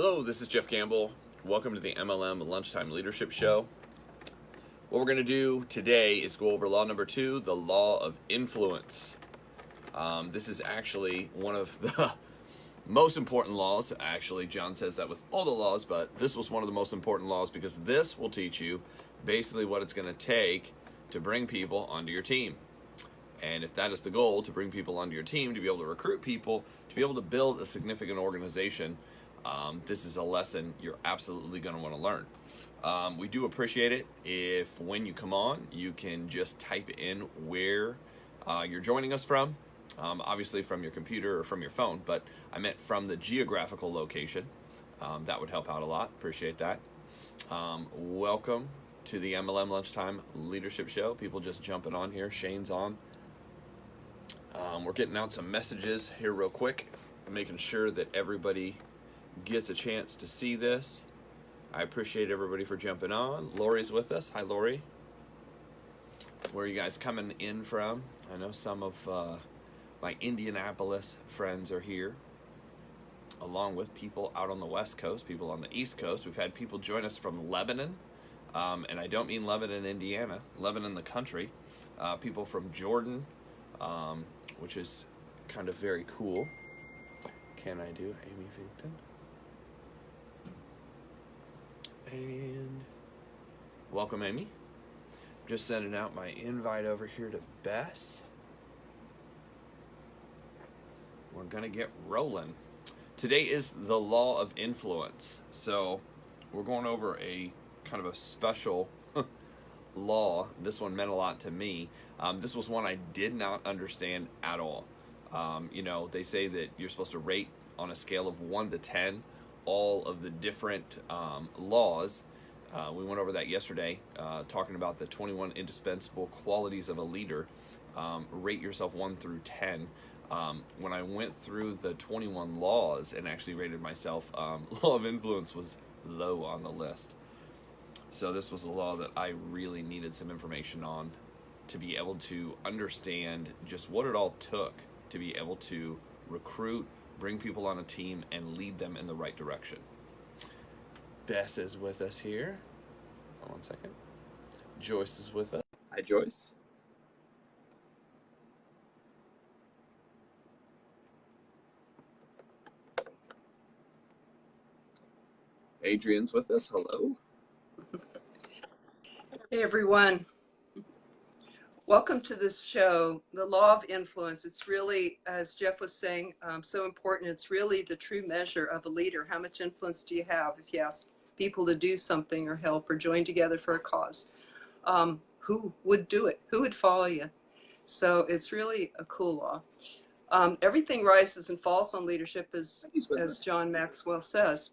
Hello, this is Jeff Campbell. Welcome to the MLM Lunchtime Leadership Show. What we're going to do today is go over law number 2, the law of influence. This is actually one of the most important laws. Actually, John says that with all the laws, but this was one of the most important laws because this will teach you basically what it's going to take to bring people onto your team. And if that is the goal, to bring people onto your team, to be able to recruit people, to be able to build a significant organization, this is a lesson you're absolutely going to want to learn. We do appreciate it if when you come on, you can just type in where you're joining us from, obviously from your computer or from your phone, but I meant from the geographical location. That would help out a lot. Appreciate that. Welcome to the MLM Lunchtime Leadership Show. People just jumping on here. Shane's on. We're getting out some messages here real quick, making sure that everybody gets a chance to see this. I appreciate everybody for jumping on. Lori's with us. Hi, Lori. Where are you guys coming in from? I know some of my Indianapolis friends are here, along with people out on the West Coast, people on the East Coast. We've had people join us from Lebanon, and I don't mean Lebanon, Indiana, Lebanon, the country. People from Jordan, which is kind of very cool. Can I do Amy Finkton? And welcome, Amy. Just sending out my invite over here to Bess. We're gonna get rolling. Today is the law of influence. So we're going over a kind of a special law. This one meant a lot to me. This was one I did not understand at all. You know, they say that you're supposed to rate on a scale of 1 to 10 all of the different laws. We went over that yesterday, talking about the 21 indispensable qualities of a leader. Rate yourself 1 through 10. When I went through the 21 laws and actually rated myself, law of influence was low on the list. So this was a law that I really needed some information on to be able to understand just what it all took to be able to recruit, bring people on a team, and lead them in the right direction. Bess is with us here. Hold on 1 second. Joyce is with us. Hi, Joyce. Adrian's with us. Hello. Hey everyone, welcome to this show, The Law of Influence. It's really, as Jeff was saying, so important. It's really the true measure of a leader. How much influence do you have if you ask people to do something or help or join together for a cause? Who would do it? Who would follow you? So it's really a cool law. Everything rises and falls on leadership, as John Maxwell says.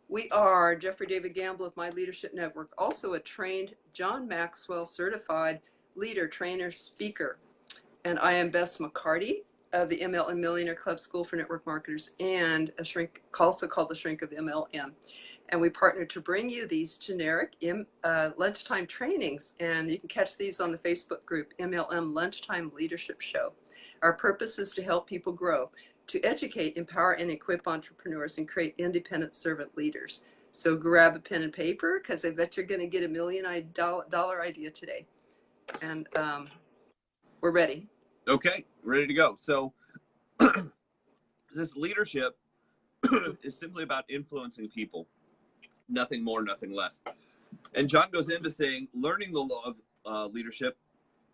We are Jeffrey David Gamble of My Leadership Network, also a trained John Maxwell certified leader, trainer, speaker. And I am Bess McCarty of the MLM Millionaire Club School for Network Marketers and a shrink, also called the Shrink of MLM. And we partner to bring you these generic lunchtime trainings. And you can catch these on the Facebook group, MLM Lunchtime Leadership Show. Our purpose is to help people grow, to educate, empower, and equip entrepreneurs and create independent servant leaders. So grab a pen and paper, because I bet you're going to get $1 million idea today. And we're ready. Okay, ready to go. So this leadership is simply about influencing people. Nothing more, nothing less. And John goes into saying, learning the law of leadership.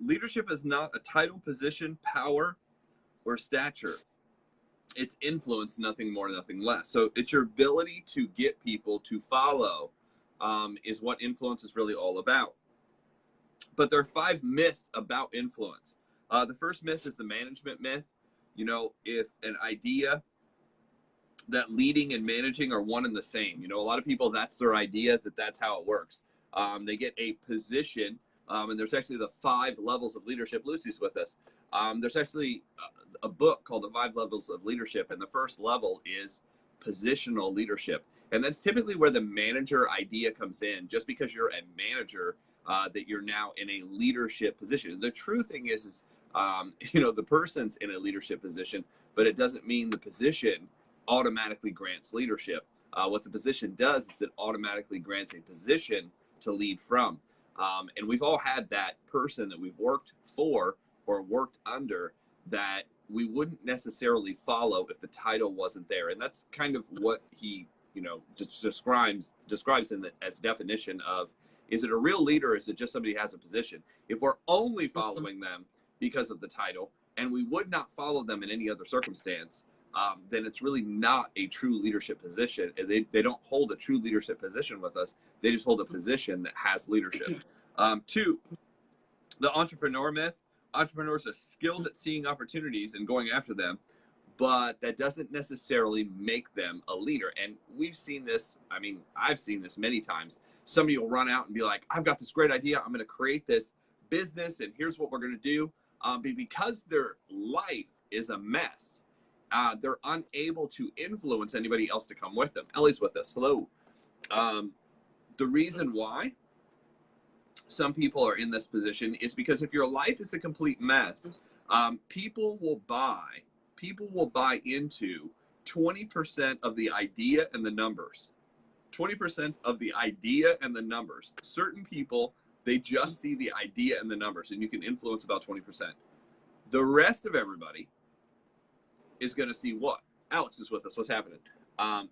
Leadership is not a title, position, power, or stature. It's influence, nothing more, nothing less. So it's your ability to get people to follow is what influence is really all about. But there are 5 myths about influence. The first myth is the management myth. You know, if an idea that leading and managing are one and the same. You know, a lot of people, that's their idea, that's how it works. They get a position, and there's actually the 5 levels of leadership. Lucy's with us. There's actually a book called The 5 Levels of Leadership, and the first level is positional leadership. And that's typically where the manager idea comes in. Just because you're a manager, that you're now in a leadership position. The true thing is you know, the person's in a leadership position, but it doesn't mean the position automatically grants leadership. What the position does is it automatically grants a position to lead from. And we've all had that person that we've worked for or worked under that we wouldn't necessarily follow if the title wasn't there. And that's kind of what he, just describes in the as definition of, is it a real leader or is it just somebody who has a position? If we're only following them because of the title and we would not follow them in any other circumstance, then it's really not a true leadership position. They don't hold a true leadership position with us. They just hold a position that has leadership. 2, the entrepreneur myth. Entrepreneurs are skilled at seeing opportunities and going after them, but that doesn't necessarily make them a leader. And we've seen this. I mean, I've seen this many times. Somebody will run out and be like, I've got this great idea. I'm going to create this business and here's what we're going to do. But because their life is a mess, they're unable to influence anybody else to come with them. Ellie's with us. Hello. The reason why some people are in this position is because if your life is a complete mess, people will buy into 20% of the idea and the numbers. 20% of the idea and the numbers. Certain people, they just see the idea and the numbers, and you can influence about 20%. The rest of everybody is going to see what? Alex is with us. What's happening?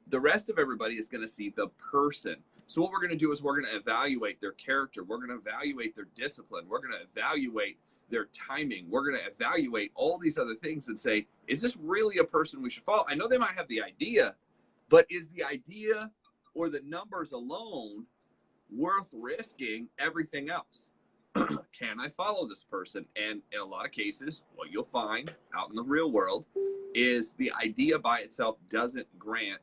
The rest of everybody is going to see the person. So what we're going to do is we're going to evaluate their character. We're going to evaluate their discipline. We're going to evaluate their timing. We're going to evaluate all these other things and say, is this really a person we should follow? I know they might have the idea, but is the idea or the numbers alone worth risking everything else? Can I follow this person? And in a lot of cases, what you'll find out in the real world is the idea by itself doesn't grant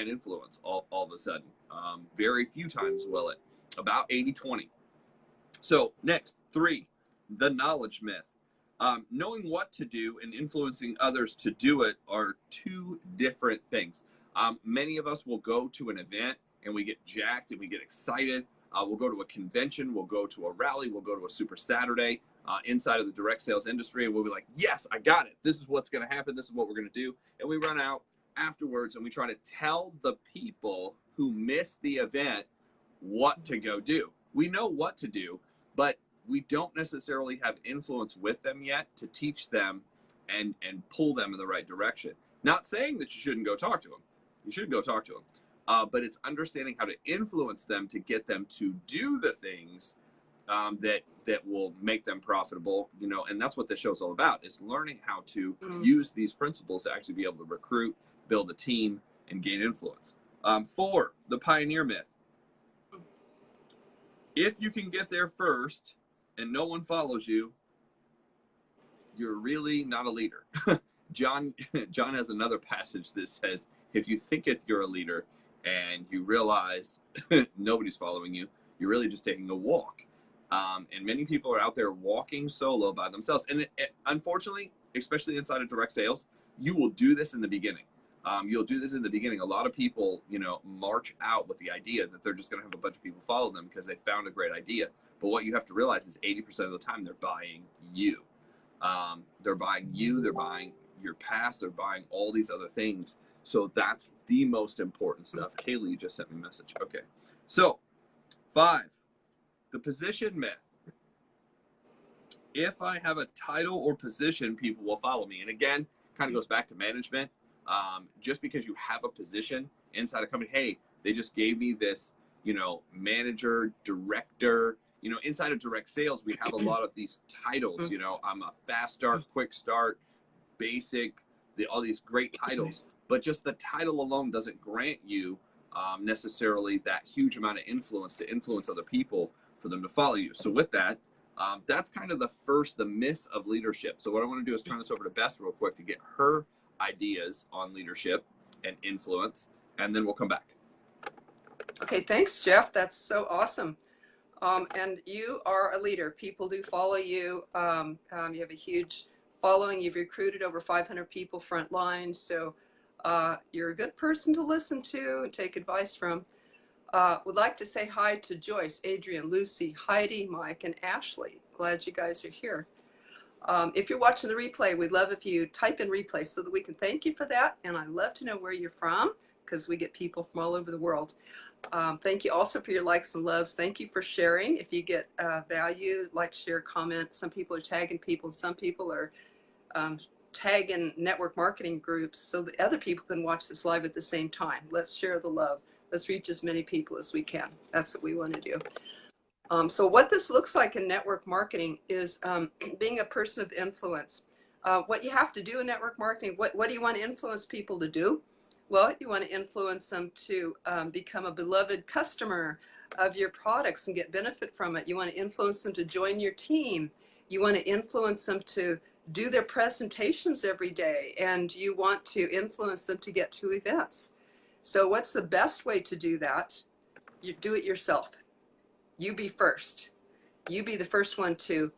influence all of a sudden. Very few times will it. About 80-20. So next, 3, the knowledge myth. Knowing what to do and influencing others to do it are 2 different things. Many of us will go to an event and we get jacked and we get excited. We'll go to a convention, we'll go to a rally, we'll go to a Super Saturday inside of the direct sales industry, and we'll be like, yes, I got it. This is what's going to happen. This is what we're going to do. And we run out afterwards and we try to tell the people who missed the event what to go do. We know what to do, but we don't necessarily have influence with them yet to teach them and pull them in the right direction. Not saying that you shouldn't go talk to them. You should go talk to them. But it's understanding how to influence them to get them to do the things that will make them profitable, and that's what this show is all about, is learning how to use these principles to actually be able to recruit, build a team, and gain influence. 4, the pioneer myth. If you can get there first and no one follows you, you're really not a leader. John has another passage that says, if you thinketh you're a leader and you realize nobody's following you, you're really just taking a walk. And many people are out there walking solo by themselves. And unfortunately, especially inside of direct sales, you will do this in the beginning. You'll do this in the beginning. A lot of people, march out with the idea that they're just going to have a bunch of people follow them because they found a great idea. But what you have to realize is 80% of the time they're buying you. They're buying you. They're buying your past. They're buying all these other things. So that's the most important stuff. Kaylee just sent me a message. Okay. So 5, the position myth. If I have a title or position, people will follow me. And again, kind of goes back to management. Just because you have a position inside a company, hey, they just gave me this, manager, director, inside of direct sales, we have a lot of these titles, I'm a fast start, quick start, basic, all these great titles, but just the title alone doesn't grant you necessarily that huge amount of influence to influence other people for them to follow you. So with that, that's kind of the myths of leadership. So what I want to do is turn this over to Bess real quick to get her ideas on leadership and influence, and then we'll come back. Okay, thanks, Jeff. That's so awesome. And you are a leader. People do follow you. You have a huge following. You've recruited over 500 people frontline. So you're a good person to listen to and take advice from. Would like to say hi to Joyce, Adrian, Lucy, Heidi, Mike, and Ashley. Glad you guys are here. If you're watching the replay, we'd love if you type in replay so that we can thank you for that. And I'd love to know where you're from. because we get people from all over the world. Thank you also for your likes and loves. Thank you for sharing. If you get value, like, share, comment. Some people are tagging people. Some people are tagging network marketing groups so that other people can watch this live at the same time. Let's share the love. Let's reach as many people as we can. That's what we want to do. So what this looks like in network marketing is being a person of influence. What you have to do in network marketing, what do you want to influence people to do? Well, you want to influence them to become a beloved customer of your products and get benefit from it. You want to influence them to join your team. You want to influence them to do their presentations every day, and you want to influence them to get to events. So what's the best way to do that? You do it yourself. You be first. You be the first one to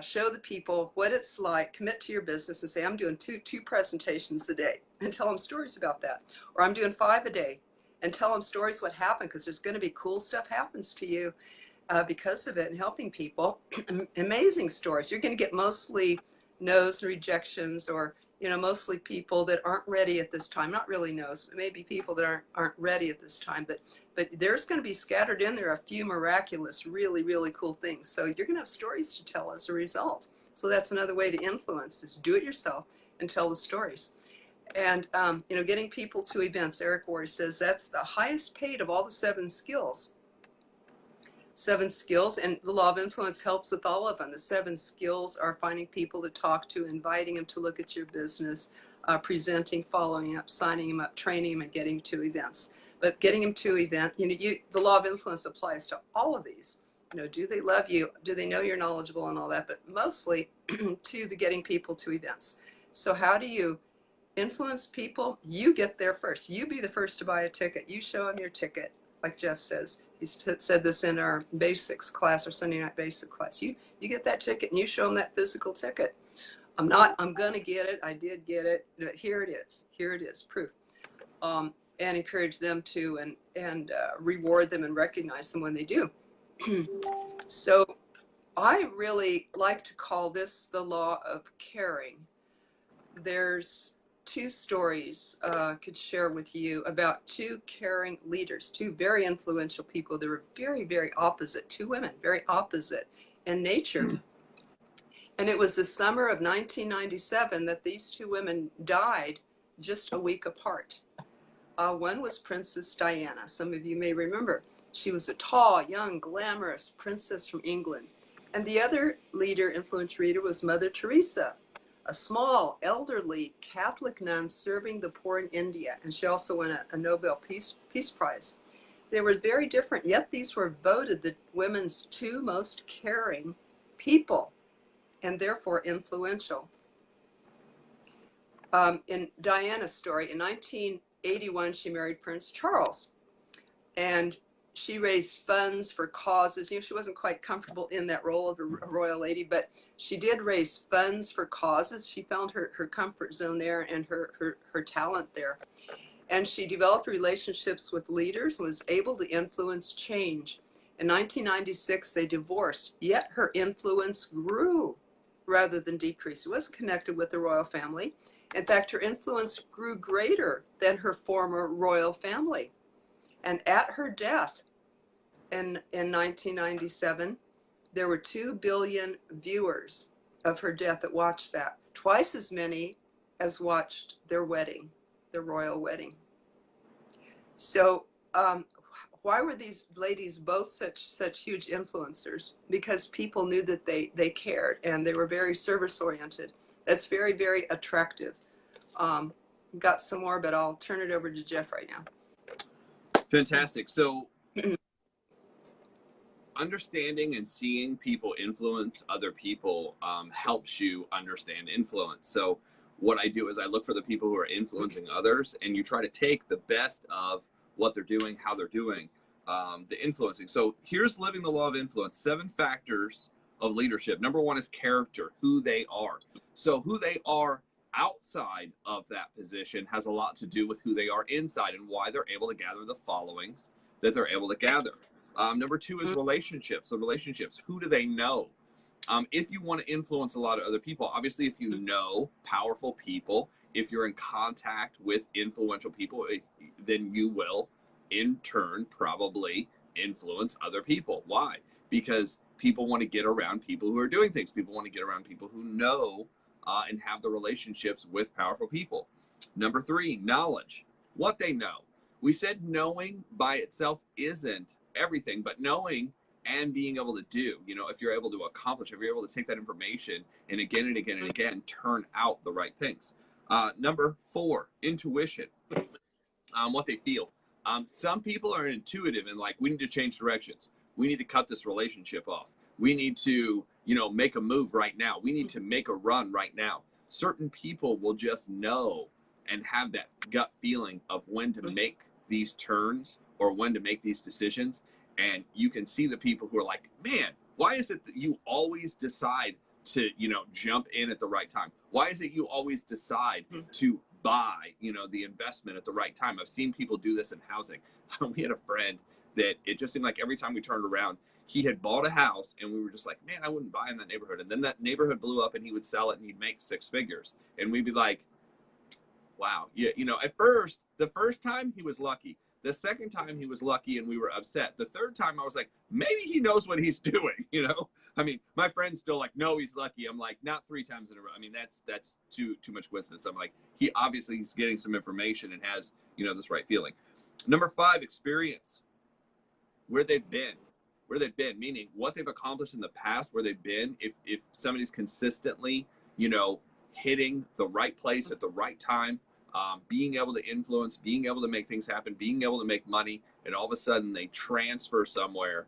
show the people what it's like, commit to your business and say, I'm doing two presentations a day, and tell them stories about that. Or I'm doing 5 a day, and tell them stories what happened, because there's going to be cool stuff happens to you because of it, and helping people. Amazing stories. You're going to get mostly no's and rejections, or mostly people that aren't ready at this time. Not really no's, but maybe people that aren't ready at this time. But there's going to be scattered in there a few miraculous, really, really cool things. So you're going to have stories to tell as a result. So that's another way to influence, is do it yourself and tell the stories. And getting people to events. Eric Worre says that's the highest paid of all the 7 skills. 7 skills, and the law of influence helps with all of them. The 7 skills are finding people to talk to, inviting them to look at your business, presenting, following up, signing them up, training them, and getting to events. But getting them to event, the law of influence applies to all of these. Do they love you? Do they know you're knowledgeable and all that? But mostly to the getting people to events. So how do you influence people? You get there first. You be the first to buy a ticket. You show them your ticket. Like Jeff says, he's said this in our basics class, or Sunday night basic class. You get that ticket and you show them that physical ticket. I'm going to get it. I did get it. But here it is. Here it is, proof. And encourage them to and reward them and recognize them when they do. So I really like to call this the law of caring. There's 2 stories could share with you about 2 caring leaders, 2 very influential people. They were very, very opposite, 2 women, very opposite in nature. And it was the summer of 1997 that these 2 women died just a week apart. One was Princess Diana. Some of you may remember. She was a tall, young, glamorous princess from England. And the other leader, influential leader, was Mother Teresa, a small, elderly Catholic nun serving the poor in India. And she also won a Nobel Peace Prize. They were very different, yet these were voted the women's 2 most caring people, and therefore influential. In Diana's story, in 1981, she married Prince Charles. And she raised funds for causes. She wasn't quite comfortable in that role of a royal lady, but she did raise funds for causes. She found her comfort zone there and her talent there. And she developed relationships with leaders and was able to influence change. In 1996, they divorced, yet her influence grew rather than decreased. It wasn't connected with the royal family. In fact, her influence grew greater than her former royal family. And at her death in 1997, there were 2 billion viewers of her death that watched that. Twice as many as watched their wedding, their royal wedding. So why were these ladies both such huge influencers? Because people knew that they cared, and they were very service oriented. That's very, very attractive. Got some more, but I'll turn it over to Jeff right now. Fantastic. So understanding and seeing people influence other people helps you understand influence. So what I do is I look for the people who are influencing others, and you try to take the best of what they're doing, how they're doing, the influencing. So here's living the law of influence. 7 factors of leadership. Number 1 is character, who they are. So who they are outside of that position has a lot to do with who they are inside and why they're able to gather the followings that they're able to gather. Number 2 is relationships. So relationships, who do they know? If you want to influence a lot of other people, obviously if you know powerful people, if you're in contact with influential people, then you will in turn probably influence other people. Why? Because people want to get around people who are doing things. People want to get around people who know and have the relationships with powerful people. Number 3, knowledge. What they know. We said knowing by itself isn't everything, but knowing and being able to do, if you're able to accomplish, if you're able to take that information and again and again and again, turn out the right things. Number 4, intuition. What they feel. Some people are intuitive and like, we need to change directions. We need to cut this relationship off. We need to, make a move right now. We need to make a run right now. Certain people will just know and have that gut feeling of when to make these turns or when to make these decisions. And you can see the people who are like, man, why is it that you always decide to, jump in at the right time? Why is it you always decide to buy, the investment at the right time? I've seen people do this in housing. We had a friend that it just seemed like every time we turned around, he had bought a house and we were just like, man, I wouldn't buy in that neighborhood. And then that neighborhood blew up and he would sell it and he'd make 6 figures. And we'd be like, wow. Yeah, at first, the first time he was lucky. The second time he was lucky and we were upset. The third time I was like, maybe he knows what he's doing, I mean, my friend's still like, no, he's lucky. I'm like, not 3 times in a row. I mean, that's too much coincidence. I'm like, he obviously is getting some information and has, this right feeling. Number 5, experience. Where they've been, meaning what they've accomplished in the past, where they've been. If somebody's consistently, hitting the right place at the right time, being able to influence, being able to make things happen, being able to make money, and all of a sudden they transfer somewhere,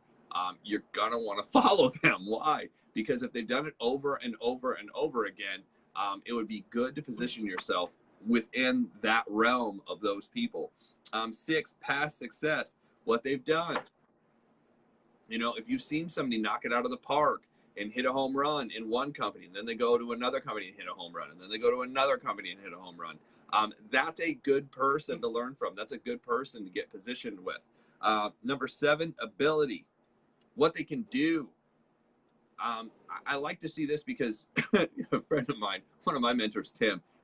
you're gonna want to follow them. Why? Because if they've done it over and over and over again, it would be good to position yourself within that realm of those people. 6, past success, what they've done. If you've seen somebody knock it out of the park and hit a home run in one company, and then they go to another company and hit a home run, and then they go to another company and hit a home run, that's a good person to learn from. That's a good person to get positioned with. Number 7, ability, what they can do. I like to see this because a friend of mine, one of my mentors,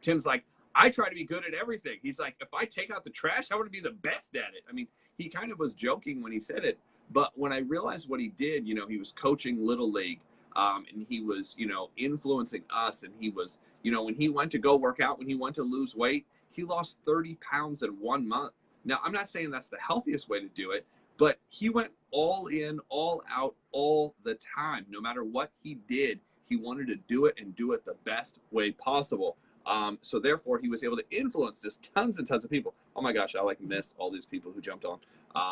Tim's like, I try to be good at everything. He's like, if I take out the trash, I want to be the best at it. I mean, he kind of was joking when he said it, but when I realized what he did, he was coaching Little League, and he was, influencing us, and he was, when he went to go work out, when he went to lose weight, he lost 30 pounds in 1 month. Now, I'm not saying that's the healthiest way to do it, but he went all in, all out, all the time. No matter what he did, he wanted to do it and do it the best way possible. So therefore, he was able to influence just tons and tons of people. Oh my gosh, I missed all these people who jumped on.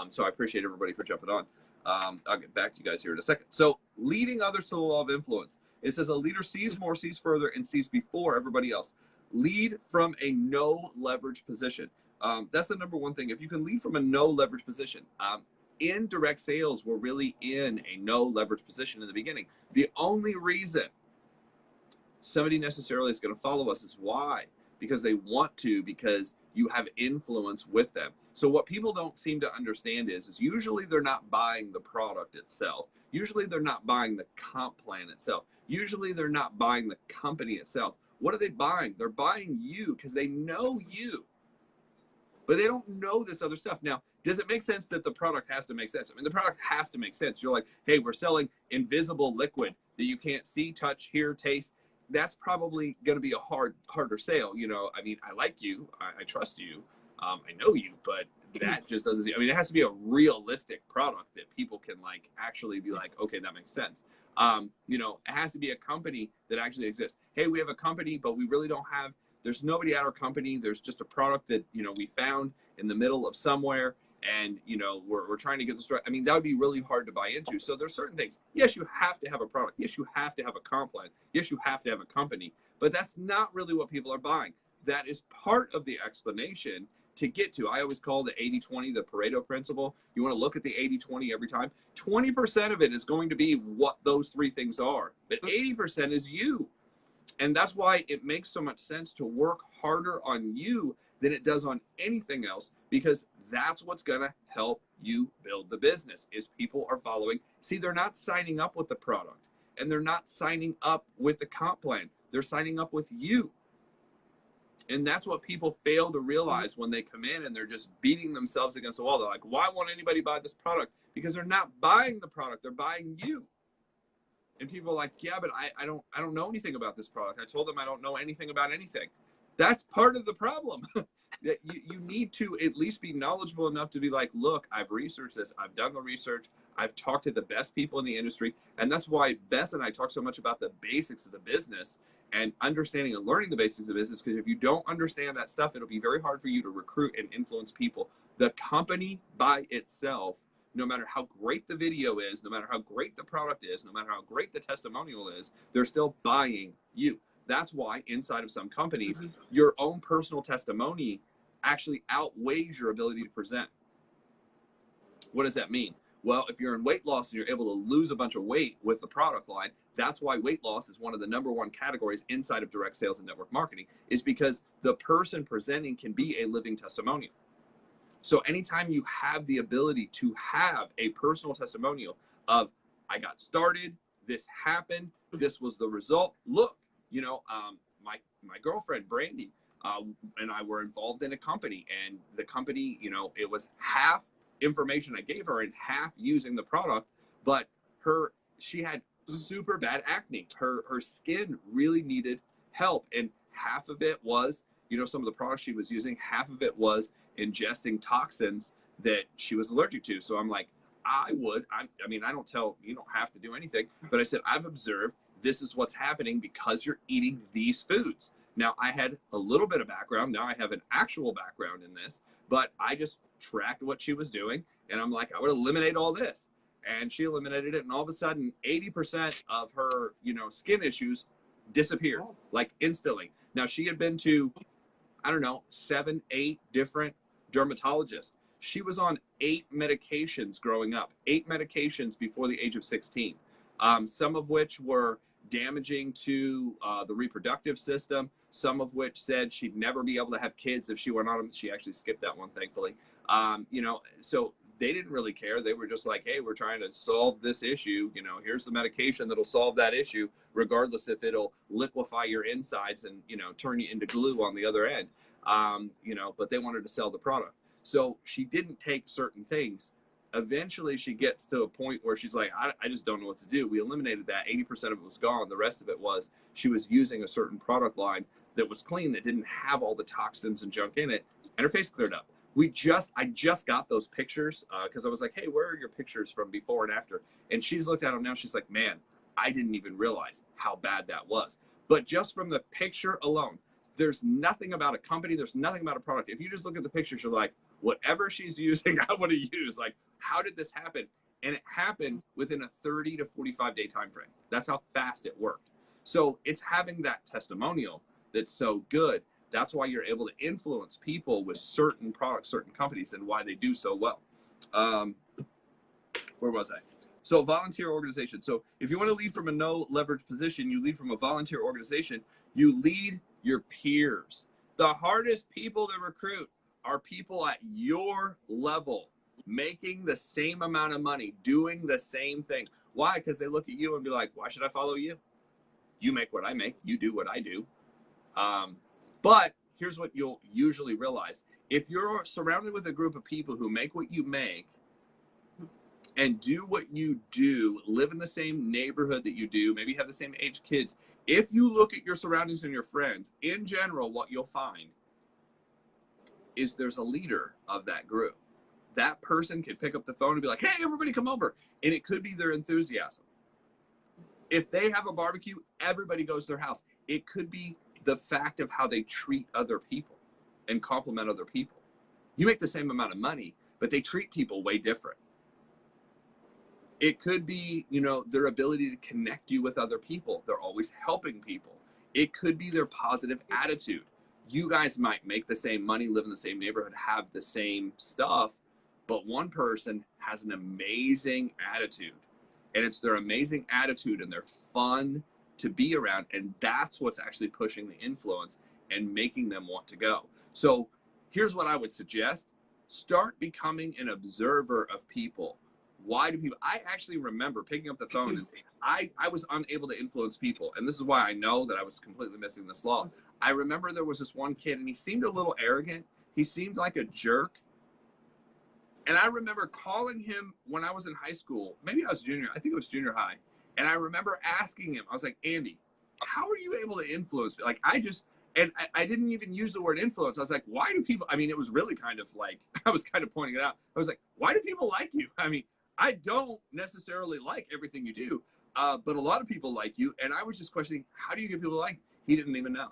So I appreciate everybody for jumping on. I'll get back to you guys here in a second. So leading others to the law of influence. It says a leader sees more, sees further, and sees before everybody else. Lead from a no leverage position. That's the number 1 thing. If you can lead from a no leverage position, in direct sales, we're really in a no leverage position in the beginning. The only reason somebody necessarily is going to follow us is why? Because they want to, because you have influence with them. So what people don't seem to understand is usually they're not buying the product itself. Usually they're not buying the comp plan itself. Usually they're not buying the company itself. What are they buying? They're buying you because they know you, but they don't know this other stuff. Now, does it make sense that the product has to make sense? I mean, the product has to make sense. You're like, hey, we're selling invisible liquid that you can't see, touch, hear, taste. That's probably going to be a harder sale. I mean, I like you, I trust you, I know you, but that just doesn't, I mean, it has to be a realistic product that people can like actually be like, okay, that makes sense. It has to be a company that actually exists. Hey, we have a company, but we really don't have, there's nobody at our company. There's just a product that, we found in the middle of somewhere, and, we're trying to get this right. I mean, that would be really hard to buy into. So there's certain things. Yes, you have to have a product. Yes, you have to have a comp plan. Yes, you have to have a company, but that's not really what people are buying. That is part of the explanation to get to. I always call the 80-20 the Pareto principle. You want to look at the 80-20 every time. 20% of it is going to be what those 3 things are, but 80% is you. And that's why it makes so much sense to work harder on you than it does on anything else, because that's what's going to help you build the business, is people are following. See, they're not signing up with the product, and they're not signing up with the comp plan. They're signing up with you. And that's what people fail to realize when they come in and they're just beating themselves against the wall. They're like, why won't anybody buy this product? Because they're not buying the product, they're buying you. And people are like, yeah, but I don't know anything about this product. I told them I don't know anything about anything. That's part of the problem. That you need to at least be knowledgeable enough to be like, look, I've researched this. I've done the research. I've talked to the best people in the industry. And that's why Bess and I talk so much about the basics of the business and understanding and learning the basics of the business. Because if you don't understand that stuff, it'll be very hard for you to recruit and influence people. The company by itself, no matter how great the video is, no matter how great the product is, no matter how great the testimonial is, they're still buying you. That's why inside of some companies, your own personal testimony actually outweighs your ability to present. What does that mean? Well, if you're in weight loss and you're able to lose a bunch of weight with the product line, that's why weight loss is one of the #1 categories inside of direct sales and network marketing, is because the person presenting can be a living testimonial. So anytime you have the ability to have a personal testimonial of, I got started, this happened, this was the result. Look, you know, my girlfriend, Brandy, and I were involved in a company, and the company, you know, it was half information I gave her and half using the product, but she had super bad acne. Her skin really needed help, and half of it was, you know, some of the products she was using, half of it was ingesting toxins that she was allergic to. So I'm like, I mean, I don't tell, you don't have to do anything, but I said, I've observed this is what's happening because you're eating these foods. Now, I had a little bit of background. Now I have an actual background in this, but I just tracked what she was doing. And I'm like, I would eliminate all this. And she eliminated it. And all of a sudden, 80% of her, you know, skin issues disappeared, like instantly. Now, she had been to, I don't know, 7, 8 different dermatologists. She was on 8 medications growing up, 8 medications before the age of 16, some of which were damaging to the reproductive system, some of which said she'd never be able to have kids if she went on them. She actually skipped that one, thankfully. You know, so they didn't really care. They were just like, hey, we're trying to solve this issue. You know, here's the medication that'll solve that issue, regardless if it'll liquefy your insides and, you know, turn you into glue on the other end. You know, but they wanted to sell the product. So she didn't take certain things. Eventually she gets to a point where she's like, I just don't know what to do. We eliminated that. 80% of it was gone. The rest of it was she was using a certain product line that was clean, that didn't have all the toxins and junk in it, and her face cleared up. I just got those pictures because I was like, hey, where are your pictures from before and after? And she's looked at them now. She's like, man, I didn't even realize how bad that was. But just from the picture alone, there's nothing about a company. There's nothing about a product. If you just look at the pictures, you're like, whatever she's using, I want to use. Like, how did this happen? And it happened within a 30 to 45 day time frame. That's how fast it worked. So it's having that testimonial that's so good. That's why you're able to influence people with certain products, certain companies, and why they do so well. Where was I? So volunteer organization. So if you want to lead from a no leverage position, you lead from a volunteer organization, you lead your peers. The hardest people to recruit are people at your level, making the same amount of money, doing the same thing. Why? Because they look at you and be like, why should I follow you? You make what I make. You do what I do. But here's what you'll usually realize. If you're surrounded with a group of people who make what you make and do what you do, live in the same neighborhood that you do, maybe have the same age kids, if you look at your surroundings and your friends, in general, what you'll find is there's a leader of that group. That person can pick up the phone and be like, hey, everybody come over. And it could be their enthusiasm. If they have a barbecue, everybody goes to their house. It could be the fact of how they treat other people and compliment other people. You make the same amount of money, but they treat people way different. It could be, you know, their ability to connect you with other people. They're always helping people. It could be their positive attitude. You guys might make the same money, live in the same neighborhood, have the same stuff, but one person has an amazing attitude. And it's their amazing attitude and they're fun to be around. And that's what's actually pushing the influence and making them want to go. So here's what I would suggest. Start becoming an observer of people. why do people, I actually remember picking up the phone, and I was unable to influence people. And this is why I know that I was completely missing this law. I remember there was this one kid, and he seemed a little arrogant. He seemed like a jerk. And I remember calling him when I was in high school. Maybe I was junior. I think it was junior high. And I remember asking him, I was like, Andy, how are you able to influence me? Like, I didn't even use the word influence. I was like, why do people, I mean, it was really kind of like, I was kind of pointing it out. I was like, why do people like you? I mean, I don't necessarily like everything you do, but a lot of people like you. And I was just questioning, how do you get people to like you? He didn't even know.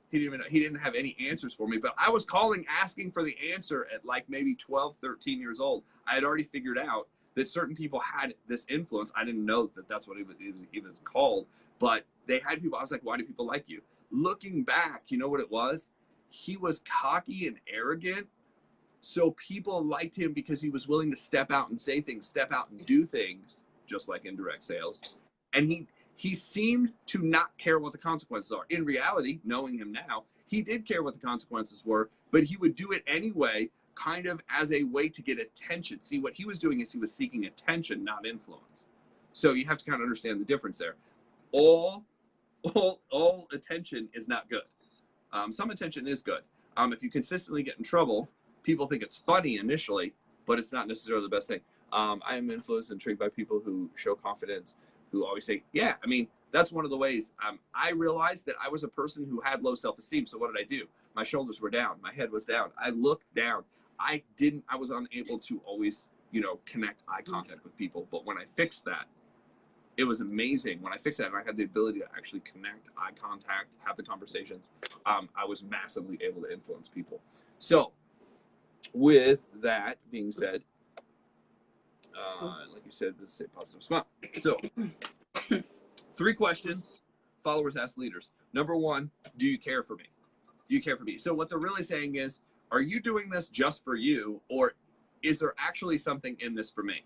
He didn't have any answers for me, but I was calling, asking for the answer at like maybe 12, 13 years old. I had already figured out that certain people had this influence. I didn't know that that's what it was called, but they had people. I was like, why do people like you? Looking back, you know what it was? He was cocky and arrogant. So people liked him because he was willing to step out and say things, step out and do things, just like in direct sales. And he seemed to not care what the consequences are. In reality, knowing him now, he did care what the consequences were, but he would do it anyway, kind of as a way to get attention. See, what he was doing is he was seeking attention, not influence. So you have to kind of understand the difference there. All attention is not good. Some attention is good. If you consistently get in trouble, people think it's funny initially, but it's not necessarily the best thing. I am influenced and intrigued by people who show confidence, who always say, yeah, I mean, that's one of the ways. I realized that I was a person who had low self-esteem. So what did I do? My shoulders were down. My head was down. I looked down. I was unable to always, connect eye contact with people. But when I fixed that, it was amazing. When I fixed that and I had the ability to actually connect, eye contact, have the conversations, I was massively able to influence people. So with that being said, like you said, let's say positive smile. So 3 questions followers ask leaders. Number 1, do you care for me? Do you care for me? So what they're really saying is, are you doing this just for you, or is there actually something in this for me?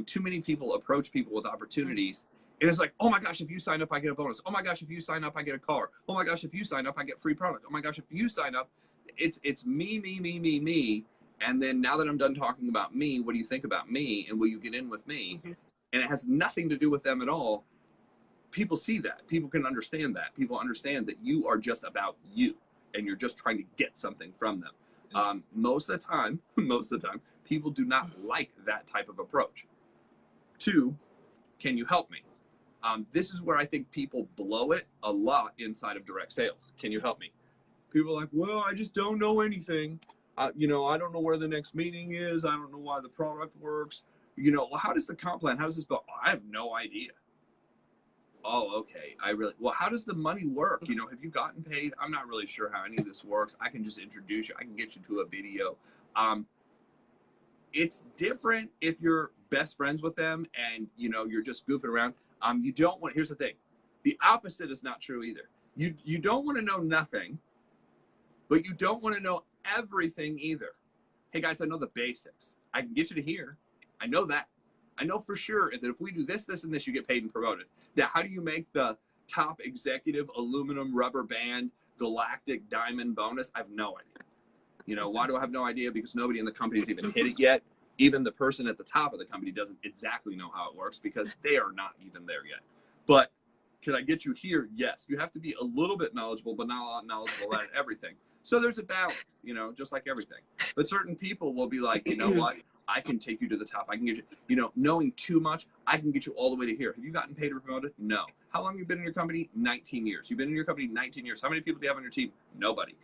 Too many people approach people with opportunities, and it's like, oh my gosh, if you sign up, I get a bonus. Oh my gosh, if you sign up, I get a car. Oh my gosh, if you sign up, I get free product. Oh my gosh, if you sign up, it's me. And then now that I'm done talking about me, what do you think about me? And will you get in with me? And it has nothing to do with them at all. People see that. People can understand that. People understand that you are just about you, and you're just trying to get something from them. Most of the time, people do not like that type of approach. 2, can you help me? This is where I think people blow it a lot inside of direct sales. Can you help me? People are like, well, I just don't know anything. I don't know where the next meeting is. I don't know why the product works. Well, how does the comp plan? How does this go? Oh, I have no idea. Oh, okay. Well, how does the money work? Have you gotten paid? I'm not really sure how any of this works. I can just introduce you. I can get you to a video. It's different if you're best friends with them and, you're just goofing around. You don't want, here's the thing. The opposite is not true either. You don't want to know nothing, but you don't want to know everything either. Hey guys, I know the basics. I can get you to here. I know that. I know for sure that if we do this, this, and this, you get paid and promoted. Now, how do you make the top executive aluminum rubber band galactic diamond bonus? I have no idea. Why do I have no idea? Because nobody in the company has even hit it yet. Even the person at the top of the company doesn't exactly know how it works because they are not even there yet. But can I get you here? Yes. You have to be a little bit knowledgeable, but not knowledgeable at everything. So there's a balance, just like everything. But certain people will be like, you know what? I can take you to the top. I can get you, knowing too much, I can get you all the way to here. Have you gotten paid or promoted? No. How long have you been in your company? 19 years. You've been in your company 19 years. How many people do you have on your team? Nobody.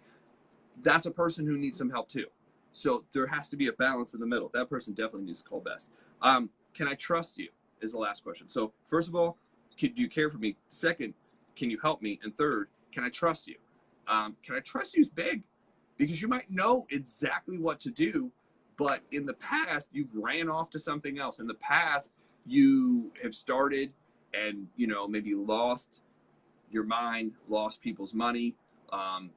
That's a person who needs some help too. So there has to be a balance in the middle. That person definitely needs to call Bess. Can I trust you is the last question. So first of all, do you care for me? Second, can you help me? And third, can I trust you? Can I trust you is big, because you might know exactly what to do, but in the past, you've ran off to something else. In the past, you have started and, maybe lost your mind, lost people's money.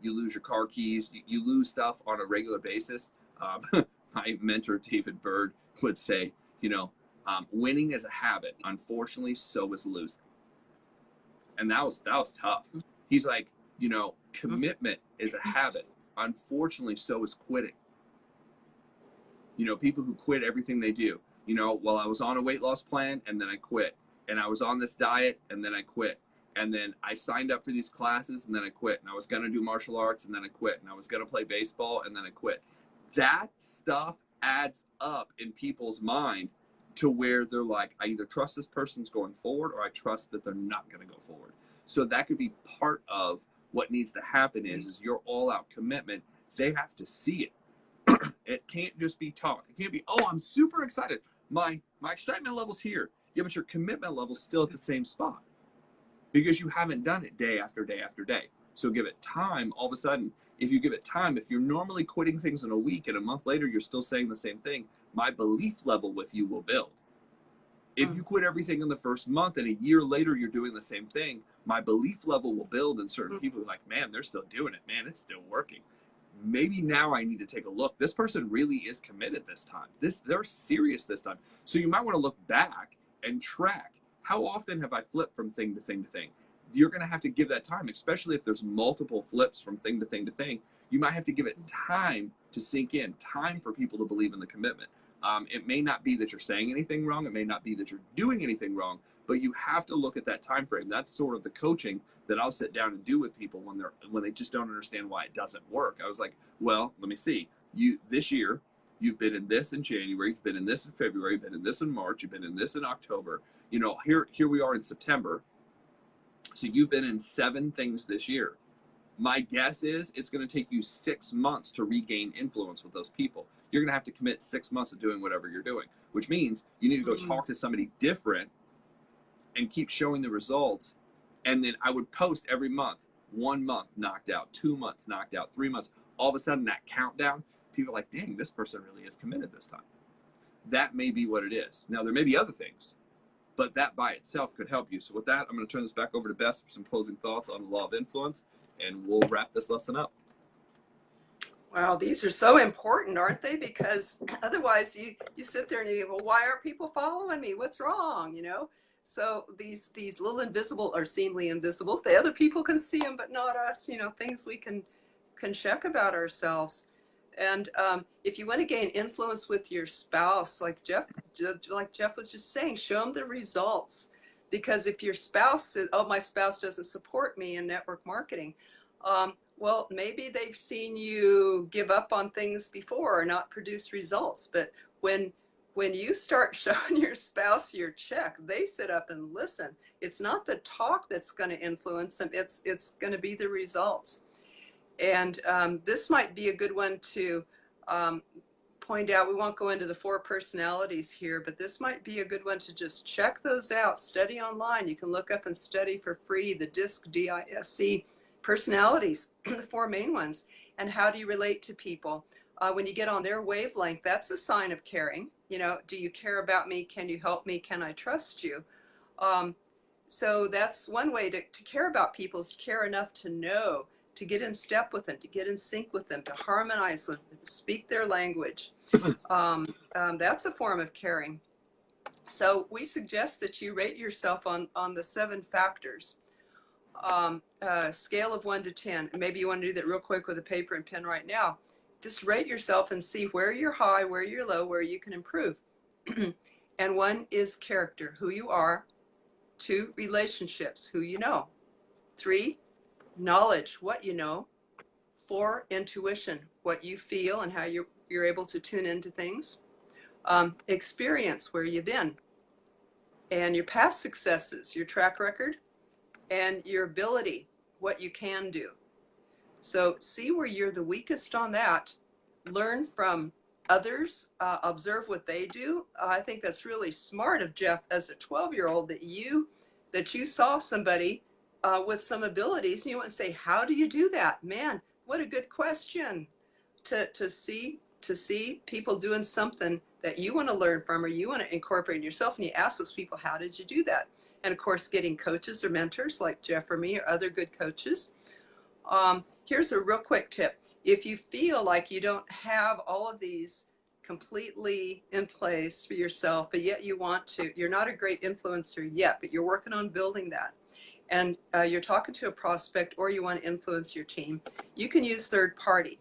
You lose your car keys. You lose stuff on a regular basis. My mentor, David Bird, would say, winning is a habit. Unfortunately, so is losing. And that was tough. He's like, commitment is a habit. Unfortunately, so is quitting. People who quit everything they do. You know, well, I was on a weight loss plan and then I quit. And I was on this diet and then I quit. And then I signed up for these classes and then I quit. And I was going to do martial arts and then I quit. And I was going to play baseball and then I quit. That stuff adds up in people's mind to where they're like, I either trust this person's going forward or I trust that they're not going to go forward. So that could be part of what needs to happen is your all out commitment. They have to see it. It can't just be talk. It can't be, oh, I'm super excited. My excitement level's here. Yeah, but your commitment level's still at the same spot because you haven't done it day after day after day. So give it time. All of a sudden, if you give it time, if you're normally quitting things in a week and a month later you're still saying the same thing, my belief level with you will build. If you quit everything in the first month and a year later you're doing the same thing, my belief level will build, and certain people are like, man, they're still doing it. Man, it's still working. Maybe now I need to take a look. This person really is committed this time. They're serious this time. So you might want to look back and track, how often have I flipped from thing to thing to thing? You're going to have to give that time, especially if there's multiple flips from thing to thing to thing. You might have to give it time to sink in, time for people to believe in the commitment. It may not be that you're saying anything wrong. It may not be that you're doing anything wrong, but you have to look at that time frame. That's sort of the coaching that I'll sit down and do with people when they just don't understand why it doesn't work. I was like, well, let me see. This year, you've been in this in January, you've been in this in February, you've been in this in March, you've been in this in October. You know, here we are in September. So you've been in 7 things this year. My guess is it's going to take you 6 months to regain influence with those people. You're going to have to commit 6 months of doing whatever you're doing, which means you need to go talk to somebody different and keep showing the results. And then I would post every month, 1 month knocked out, 2 months knocked out, 3 months. All of a sudden that countdown, people are like, dang, this person really is committed this time. That may be what it is. Now, there may be other things, but that by itself could help you. So with that, I'm going to turn this back over to Bess for some closing thoughts on the law of influence, and we'll wrap this lesson up. Wow, these are so important, aren't they? Because otherwise you sit there and you go, well, why aren't people following me? What's wrong? You know? So these little invisible or seemingly invisible, the other people can see them, but not us, you know, things we can check about ourselves. And if you want to gain influence with your spouse, like Jeff was just saying, show them the results. Because if your spouse says, oh, my spouse doesn't support me in network marketing, well, maybe they've seen you give up on things before or not produce results. But when you start showing your spouse your check, they sit up and listen. It's not the talk that's going to influence them. It's going to be the results. And this might be a good one to point out. We won't go into the 4 personalities here, but this might be a good one to just check those out. Study online. You can look up and study for free the DISC, D-I-S-C personalities, the 4 main ones. And how do you relate to people? When you get on their wavelength, that's a sign of caring. You know, do you care about me? Can you help me? Can I trust you? So that's one way to care about people, is care enough to know, to get in step with them, to get in sync with them, to harmonize with them, to speak their language. That's a form of caring. So we suggest that you rate yourself on the 7 factors. Scale of 1 to 10. Maybe you want to do that real quick with a paper and pen right now. Just rate yourself and see where you're high, where you're low, where you can improve. And 1 is character, who you are. 2, relationships, who you know. 3, knowledge, what you know. 4, intuition, what you feel and how you're able to tune into things. Experience, where you've been. And your past successes, your track record. And your ability, what you can do. So see where you're the weakest on that. Learn from others. Observe what they do. I think that's really smart of Jeff as a 12-year-old that you saw somebody with some abilities and you went and say, how do you do that? Man, what a good question to see people doing something that you want to learn from or you want to incorporate in yourself, and you ask those people, how did you do that? And of course, getting coaches or mentors like Jeff or me or other good coaches. Here's a real quick tip. If you feel like you don't have all of these completely in place for yourself, but yet you want to, you're not a great influencer yet, but you're working on building that. And you're talking to a prospect or you want to influence your team, you can use third party.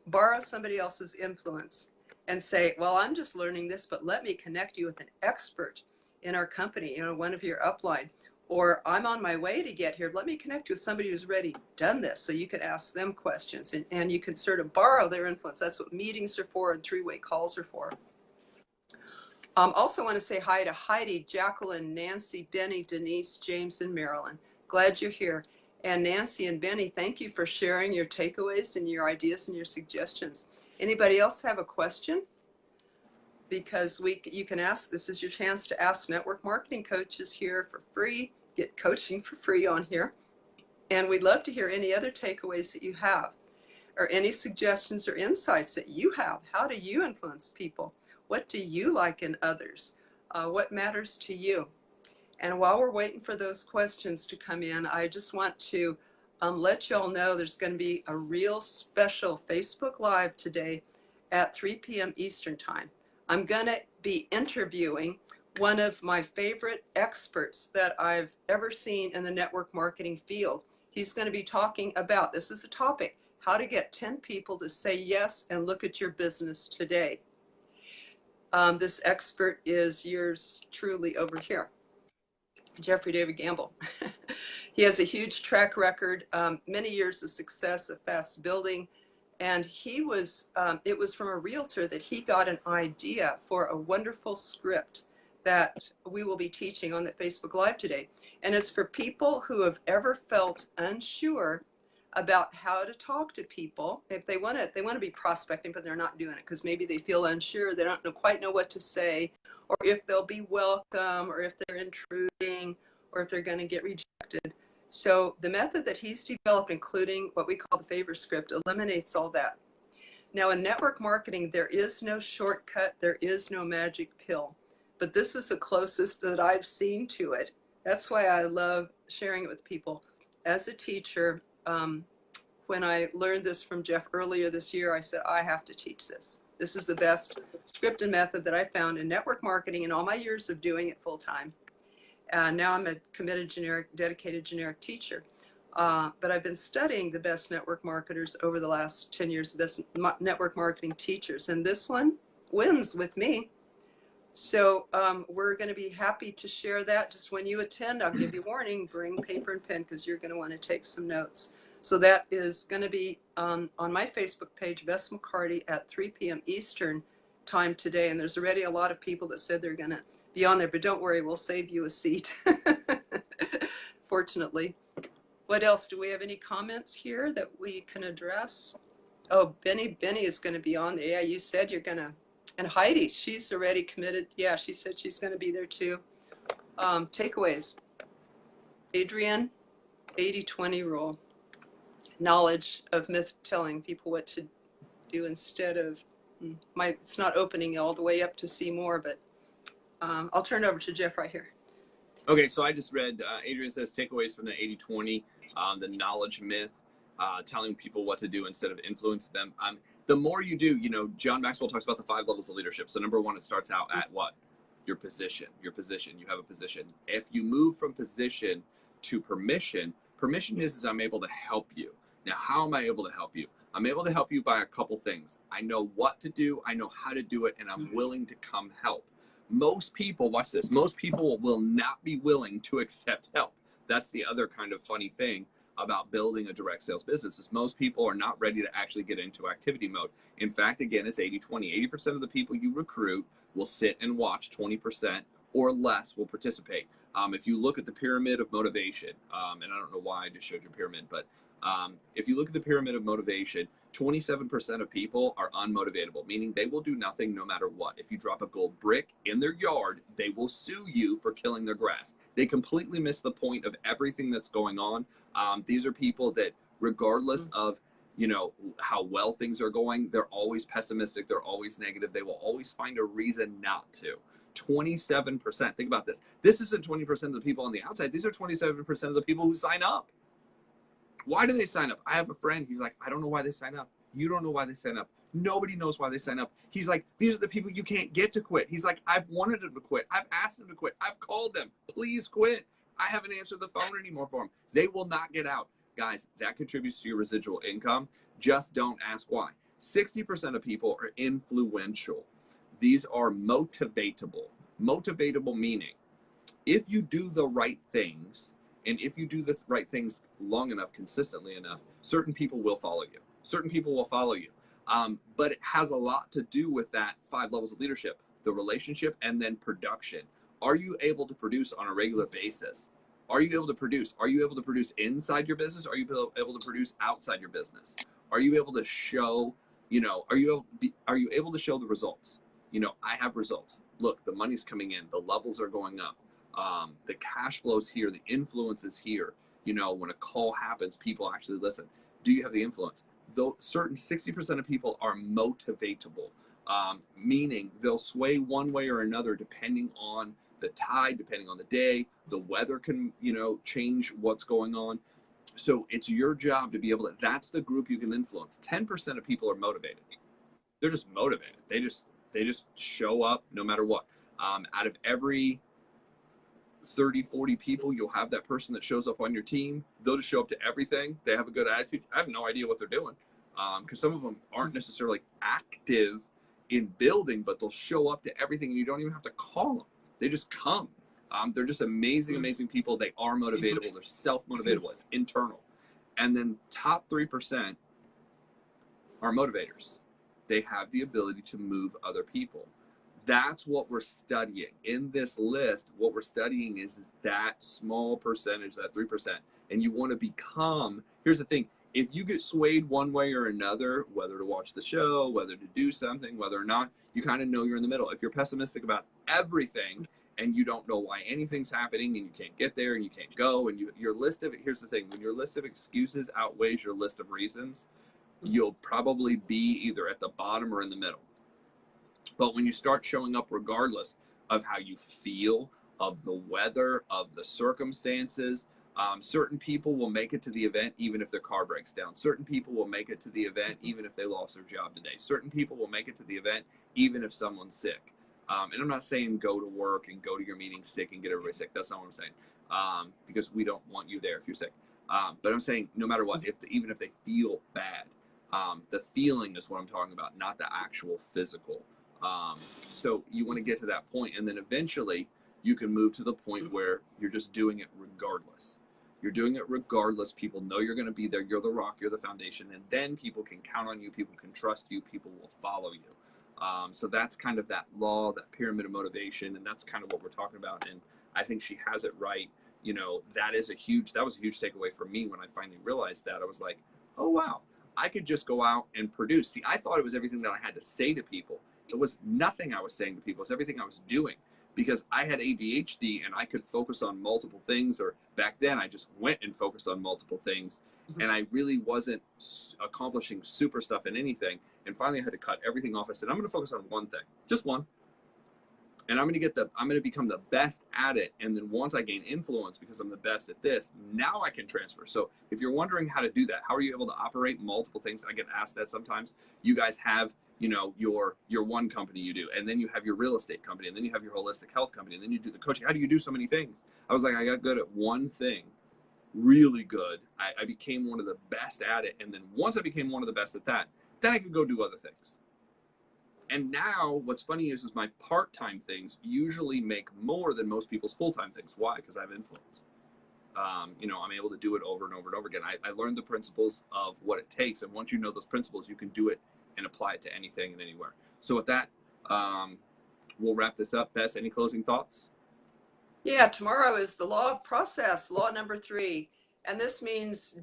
Borrow somebody else's influence. and say, well, I'm just learning this, but let me connect you with an expert in our company, one of your upline. Or I'm on my way to get here. Let me connect you with somebody who's already done this, so you can ask them questions, and you can sort of borrow their influence. That's what meetings are for and three-way calls are for. Also want to say hi to Heidi, Jacqueline, Nancy, Benny, Denise, James, and Marilyn. Glad you're here. And Nancy and Benny, thank you for sharing your takeaways and your ideas and your suggestions. Anybody else have a question? Because you can ask, this is your chance to ask network marketing coaches here for free, get coaching for free on here. And we'd love to hear any other takeaways that you have, or any suggestions or insights that you have. How do you influence people? What do you like in others? What matters to you? And while we're waiting for those questions to come in, I just want to let y'all know there's going to be a real special Facebook Live today at 3 p.m. Eastern Time. I'm going to be interviewing one of my favorite experts that I've ever seen in the network marketing field. He's going to be talking about, this is the topic, how to get 10 people to say yes and look at your business today. This expert is yours truly over here, Jeffrey David Gamble. He has a huge track record, many years of success, of fast building. And it was from a realtor that he got an idea for a wonderful script that we will be teaching on that Facebook Live today. And it's for people who have ever felt unsure about how to talk to people. If they want to be prospecting, but they're not doing it because maybe they feel unsure, they don't quite know what to say, or if they'll be welcome, or if they're intruding, or if they're going to get rejected. So the method that he's developed, including what we call the favor script, eliminates all that. Now in network marketing, there is no shortcut, there is no magic pill, but this is the closest that I've seen to it. That's why I love sharing it with people. As a teacher, when I learned this from Jeff earlier this year, I said, I have to teach this. This is the best scripted method that I found in network marketing in all my years of doing it full time. Now I'm a committed dedicated generic teacher. But I've been studying the best network marketers over the last 10 years, the best network marketing teachers. And this one wins with me. So we're going to be happy to share that. Just when you attend, I'll give you a warning, bring paper and pen because you're going to want to take some notes. So that is going to be on my Facebook page, Bess McCarty, at 3 p.m. Eastern time today. And there's already a lot of people that said they're going to be on there, but don't worry, we'll save you a seat, fortunately. What else? Do we have any comments here that we can address? Oh, Benny is going to be on there. Yeah, you said you're going to. And Heidi, she's already committed. Yeah, she said she's going to be there too. Takeaways. Adrienne, 80-20 rule. Knowledge of myth, telling people what to do instead of, it's not opening all the way up to see more, but I'll turn it over to Jeff right here. Okay, so I just read, Adrienne says takeaways from the 80-20, the knowledge myth, telling people what to do instead of influence them. The more you do, John Maxwell talks about the 5 levels of leadership. So number 1, it starts out at what? Your position, you have a position. If you move from position to permission is I'm able to help you. Now, how am I able to help you? I'm able to help you by a couple things. I know what to do, I know how to do it, and I'm willing to come help. Most people, watch this, most people will not be willing to accept help. That's the other kind of funny thing about building a direct sales business is most people are not ready to actually get into activity mode. In fact, again, it's 80-20. 80% of the people you recruit will sit and watch, 20% or less will participate. If you look at the pyramid of motivation, and I don't know why I just showed you a pyramid, but if you look at the pyramid of motivation, 27% of people are unmotivatable, meaning they will do nothing no matter what. If you drop a gold brick in their yard, they will sue you for killing their grass. They completely miss the point of everything that's going on. These are people that, regardless of how well things are going, they're always pessimistic, they're always negative, they will always find a reason not to. 27%, think about this. This isn't 20% of the people on the outside, these are 27% of the people who sign up. Why do they sign up? I have a friend, he's like, I don't know why they sign up. You don't know why they sign up. Nobody knows why they sign up. He's like, these are the people you can't get to quit. He's like, I've wanted them to quit. I've asked them to quit. I've called them. Please quit. I haven't answered the phone anymore for them. They will not get out. Guys, that contributes to your residual income. Just don't ask why. 60% of people are influential. These are motivatable. Motivatable meaning if you do the right things, and if you do the right things long enough, consistently enough, certain people will follow you. Certain people will follow you. But it has a lot to do with that 5 levels of leadership, the relationship, and then production. Are you able to produce on a regular basis? Are you able to produce? Are you able to produce inside your business? Are you able to produce outside your business? Are you able to show, are you able to show the results? I have results. Look, the money's coming in. The levels are going up. The cash flow's here. The influence is here. When a call happens, people actually listen. Do you have the influence? Though certain 60% of people are motivatable, meaning they'll sway one way or another depending on the tide, depending on the day. The weather can, change what's going on. So it's your job to be able to, that's the group you can influence. 10% of people are motivated. They're just motivated. They just show up no matter what. Out of every 30, 40 people, you'll have that person that shows up on your team. They'll just show up to everything. They have a good attitude. I have no idea what they're doing, because some of them aren't necessarily active in building, but they'll show up to everything, and you don't even have to call them. They just come. They're just amazing people. They are motivatable. They're self-motivatable. It's internal. And then top 3% are motivators. They have the ability to move other people. That's what we're studying. In this list, what we're studying is that small percentage, that 3%. And you want to become, here's the thing, if you get swayed one way or another, whether to watch the show, whether to do something, whether or not, you kind of know you're in the middle. If you're pessimistic about everything and you don't know why anything's happening and you can't get there and you can't go, and your list of, here's the thing, when your list of excuses outweighs your list of reasons, you'll probably be either at the bottom or in the middle. But when you start showing up regardless of how you feel, of the weather, of the circumstances, certain people will make it to the event even if their car breaks down. Certain people will make it to the event even if they lost their job today. Certain people will make it to the event even if someone's sick. And I'm not saying go to work and go to your meeting sick and get everybody sick. That's not what I'm saying, because we don't want you there if you're sick. But I'm saying no matter what, even if they feel bad, the feeling is what I'm talking about, not the actual physical. So you want to get to that point, and then eventually you can move to the point where you're just doing it regardless. You're doing it regardless. People know you're going to be there. You're the rock. You're the foundation. And then people can count on you. People can trust you. People will follow you. So that's kind of that law, that pyramid of motivation. And that's kind of what we're talking about. And I think she has it right. That was a huge takeaway for me when I finally realized that. I was like, oh, wow, I could just go out and produce. See, I thought it was everything that I had to say to people. It was nothing I was saying to people. It was everything I was doing, because I had ADHD and I could focus on multiple things, or back then I just went and focused on multiple things, and I really wasn't accomplishing super stuff in anything. And finally I had to cut everything off. I said, I'm going to focus on one thing, just one. And I'm going to become the best at it. And then once I gain influence because I'm the best at this, now I can transfer. So if you're wondering how to do that, how are you able to operate multiple things? I get asked that sometimes. You guys have, your one company you do, and then you have your real estate company, and then you have your holistic health company, and then you do the coaching. How do you do so many things? I was like, I got good at one thing, really good. I became one of the best at it. And then once I became one of the best at that, then I could go do other things. And now what's funny is my part-time things usually make more than most people's full-time things. Why? Because I have influence. I'm able to do it over and over and over again. I learned the principles of what it takes. And once you know those principles, you can do it and apply it to anything and anywhere. So with that, we'll wrap this up. Bess, any closing thoughts? Yeah, tomorrow is the law of process, law number 3. And this means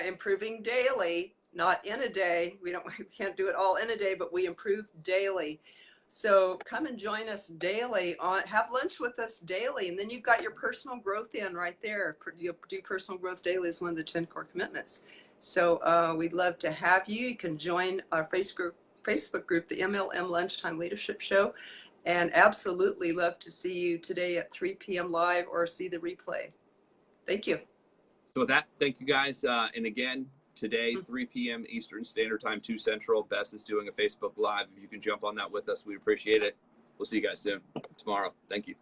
improving daily, not in a day. We can't do it all in a day, but we improve daily. So come and join us daily, have lunch with us daily. And then you've got your personal growth in right there. You'll do personal growth daily is one of the 10 core commitments. So we'd love to have you. You can join our Facebook group, the MLM Lunchtime Leadership Show. And absolutely love to see you today at 3 p.m. live, or see the replay. Thank you. So with that, thank you guys. And again, today, 3 p.m. Eastern Standard Time, 2 Central. Bess is doing a Facebook Live. If you can jump on that with us, we'd appreciate it. We'll see you guys soon tomorrow. Thank you.